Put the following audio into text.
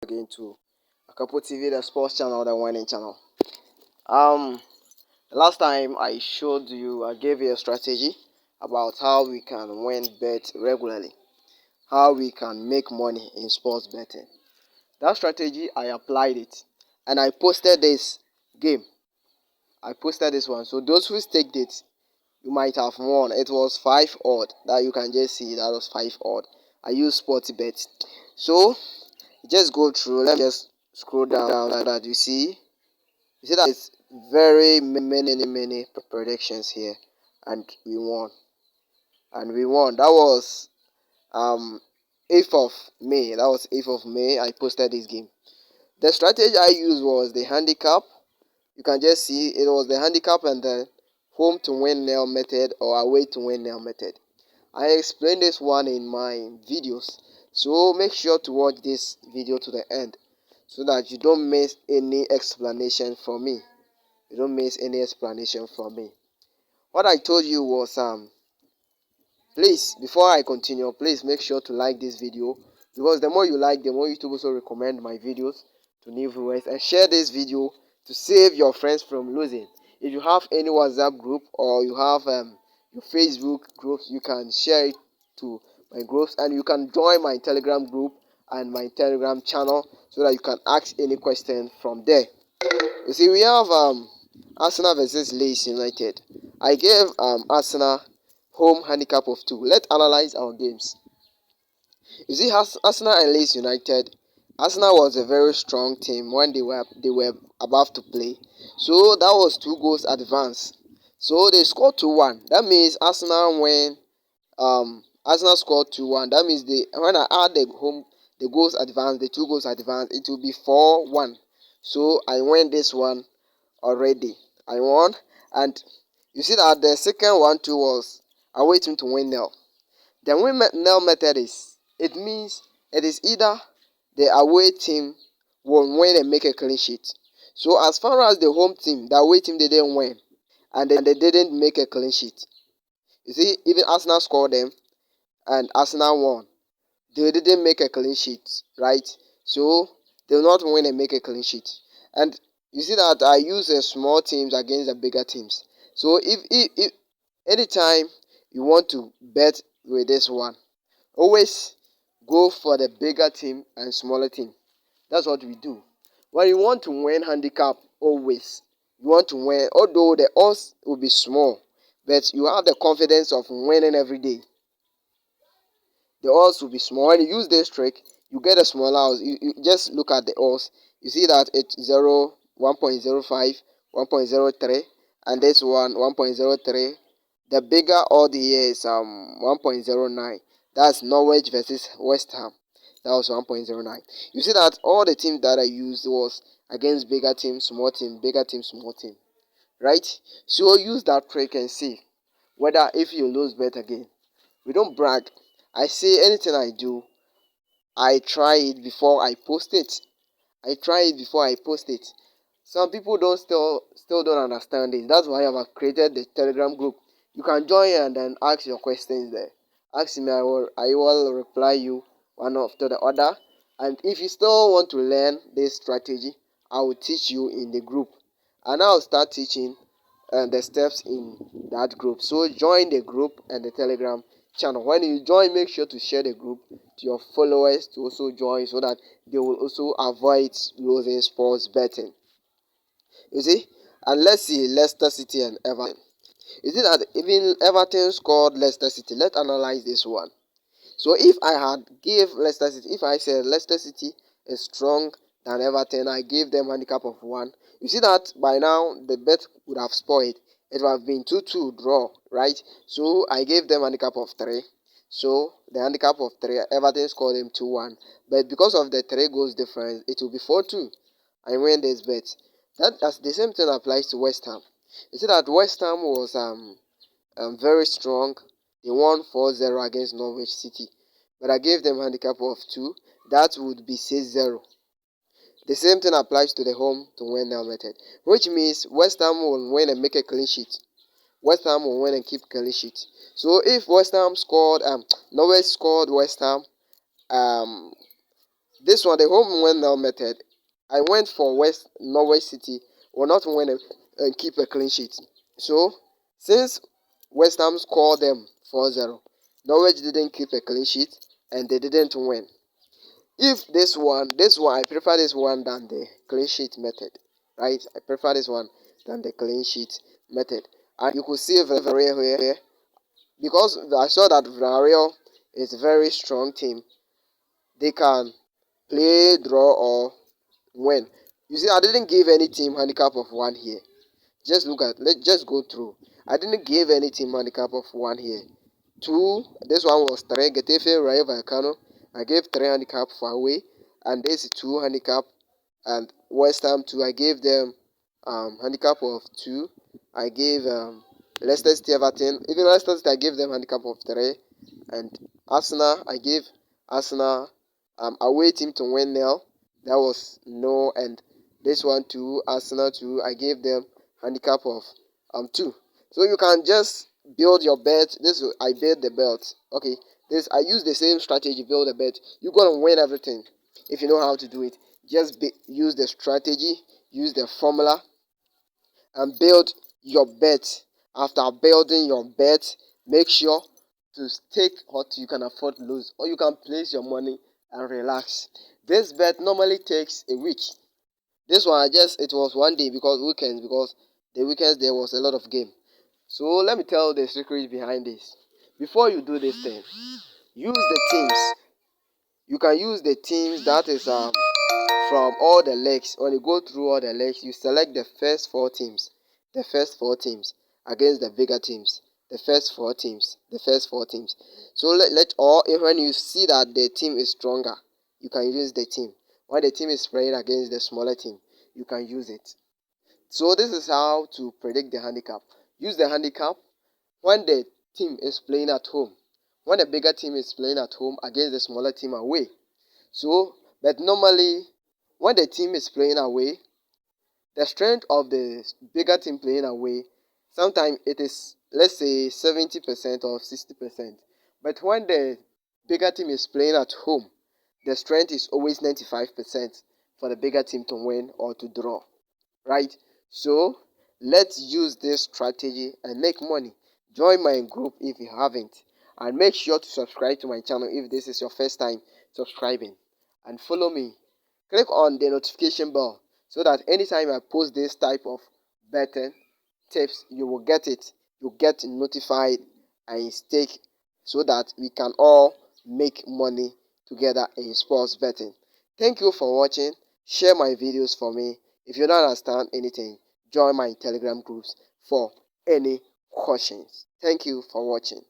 again to Akapo TV, the sports channel, the winning channel. Um, last time I showed you, I gave you a strategy about how we can win bet regularly, how we can make money in sports betting. That strategy, I applied it, and I posted this game. I posted this one. So those who staked it, you might have won. It was 5 odd. That you can just see that was 5 odd. I used Sportybet. So just go through. Let me just scroll down like that. You see that it's very many predictions here, and we won. That was um 8th of May. That was 8th of May. I posted this game. The strategy I used was the handicap. You can just see it was the handicap and the home to win nil method or away to win nil method. I explained this one in my videos, so make sure to watch this video to the end so that you don't miss any explanation from me. You don't miss any explanation from me. What I told you was please, before I continue, please make sure to like this video, because the more you like, the more YouTube also recommend my videos to new viewers, and share this video to save your friends from losing. If you have any WhatsApp group or you have your Facebook groups, you can share it to my groups, and you can join my Telegram group and my Telegram channel so that you can ask any question from there. You see, we have Arsenal versus Leeds United. I gave Arsenal home handicap of 2. Let's analyze our games. You see, Arsenal and Leeds United. Arsenal was a very strong team when they were about to play. So that was 2 goals advance. So they scored 2-1. That means Arsenal win. Arsenal scored 2-1. That means when I add the goals advance, the 2 goals advance, it will be 4-1. So I win this one already. I won, and you see that the second one too was away team to win nil. The win nil method it means it is either the away team will win and make a clean sheet. So as far as the home team, the away team didn't win and they didn't make a clean sheet. You see, even Arsenal scored them and Arsenal won. They didn't make a clean sheet, right? So they will not win and make a clean sheet. And you see that I use the small teams against the bigger teams. So if anytime you want to bet with this one, always go for the bigger team and smaller team. That's what we do. When you want to win handicap, always you want to win, although the odds will be small, but you have the confidence of winning every day. The odds will be small. When you use this trick, you get a smaller odds. You just look at the odds. You see that it's 0, 1.05, 1.03, and this one 1.03. The bigger odd here is 1.09. That's Norwich versus West Ham. That was 1.09. You see that all the teams that I used was against bigger team, small team, bigger team, small team. Right? So use that trick and see whether if you lose bet again. We don't brag. I say anything I do, I try it before I post it. I try it before I post it. Some people still don't understand it. That's why I've created the Telegram group. You can join and then ask your questions there. Ask me, I will reply you one after the other. And if you still want to learn this strategy, I will teach you in the group. And I'll start teaching the steps in that group. So join the group and the Telegram channel. When you join, make sure to share the group to your followers to also join so that they will also avoid losing sports betting. You see, and let's see Leicester City and Everton. You see that even Everton scored Leicester City. Let's analyze this one. So if I had give Leicester City, if I said Leicester City is strong than Everton, I gave them handicap of 1. You see that by now the bet would have spoiled. It would have been 2-2 draw, right? So I gave them handicap of 3. So the handicap of 3, Everton scored them 2-1. But because of the 3 goals difference, it will be 4-2. I win this bet. That's the same thing applies to West Ham. You see that West Ham was very strong. They won 4-0 against Norwich City. But I gave them handicap of 2. That would be 6-0. The same thing applies to the home to win now method. Which means West Ham will win and make a clean sheet. West Ham will win and keep clean sheet. So if West Ham scored, Norwich scored West Ham This one, the home win now method, I went for West Norwich City will not win and keep a clean sheet. So since West Ham scored them 4-0, Norwich didn't keep a clean sheet and they didn't win. If this one, I prefer this one than the clean sheet method, right? I prefer this one than the clean sheet method. And you could see Villarreal here because I saw that Villarreal is a very strong team. They can play, draw, or win. You see, I didn't give any team handicap of 1 here. Just look at, let's just go through. I didn't give any team handicap of 1 here. 2, this one was 3, Getafe, Rayo Vallecano. I gave 3 handicap for away, and this is 2 handicap, and West Ham 2, I gave them handicap of 2. I gave Leicester City, Everton, even Leicester City, I gave them handicap of 3, and Arsenal, I gave Arsenal away team to win nil. That was no, and this one too, Arsenal too, I gave them handicap of 2. So you can just build your bet. This I build the bet. Okay, this I use the same strategy. Build a bet. You're gonna win everything if you know how to do it. Just use the strategy, use the formula, and build your bet. After building your bet, make sure to take what you can afford to lose, or you can place your money and relax. This bet normally takes a week. This one it was 1 day because weekends, because the weekends there was a lot of game. So let me tell the secret behind this. Before you do this thing, use the teams. You can use the teams that is from all the legs. When you go through all the legs, you select the first 4 teams. The first 4 teams against the bigger teams. The first 4 teams. The first 4 teams. So when you see that the team is stronger, you can use the team. When the team is playing against the smaller team, you can use it. So this is how to predict the handicap. Use the handicap when the team is playing at home. When the bigger team is playing at home against the smaller team away. So, but normally, when the team is playing away, the strength of the bigger team playing away, sometimes it is, let's say, 70% or 60%. But when the bigger team is playing at home, the strength is always 95% for the bigger team to win or to draw, right? So, let's use this strategy and make money. Join my group if you haven't, and make sure to subscribe to my channel if this is your first time subscribing, and follow me. Click on the notification bell so that anytime I post this type of betting tips, you will get it. You get notified and stake so that we can all make money together in sports betting. Thank you for watching. Share my videos for me. If you don't understand anything, join my Telegram groups for any questions. Thank you for watching.